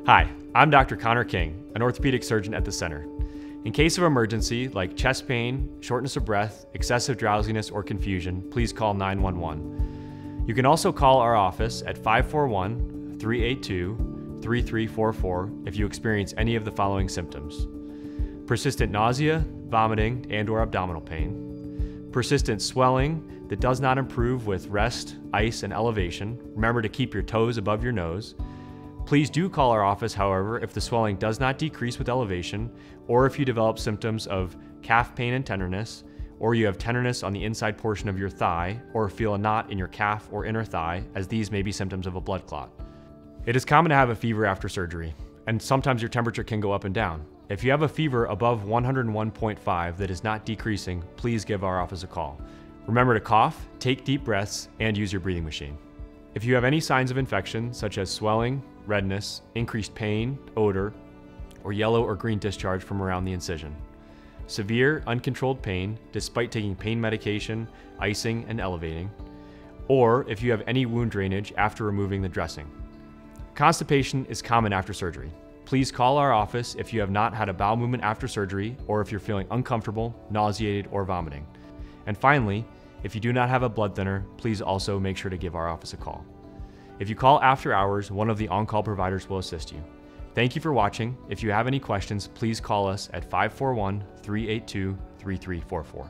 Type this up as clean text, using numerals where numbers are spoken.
Hi, I'm Dr. Connor King, an orthopedic surgeon at the center. In case of emergency, like chest pain, shortness of breath, excessive drowsiness, or confusion, please call 911. You can also call our office at 541-382-3344 if you experience any of the following symptoms: persistent nausea, vomiting, and/or abdominal pain, persistent swelling that does not improve with rest, ice, and elevation. Remember to keep your toes above your nose. Please do call our office, however, if the swelling does not decrease with elevation, or if you develop symptoms of calf pain and tenderness, or you have tenderness on the inside portion of your thigh, or feel a knot in your calf or inner thigh, as these may be symptoms of a blood clot. It is common to have a fever after surgery, and sometimes your temperature can go up and down. If you have a fever above 101.5 that is not decreasing, please give our office a call. Remember to cough, take deep breaths, and use your breathing machine. If you have any signs of infection, such as swelling, redness, increased pain, odor, or yellow or green discharge from around the incision, severe uncontrolled pain despite taking pain medication, icing, and elevating, or if you have any wound drainage after removing the dressing. Constipation is common after surgery. Please call our office if you have not had a bowel movement after surgery, or if you're feeling uncomfortable, nauseated, or vomiting. And finally, if you do not have a blood thinner, please also make sure to give our office a call. If you call after hours, one of the on-call providers will assist you. Thank you for watching. If you have any questions, please call us at 541-382-3344.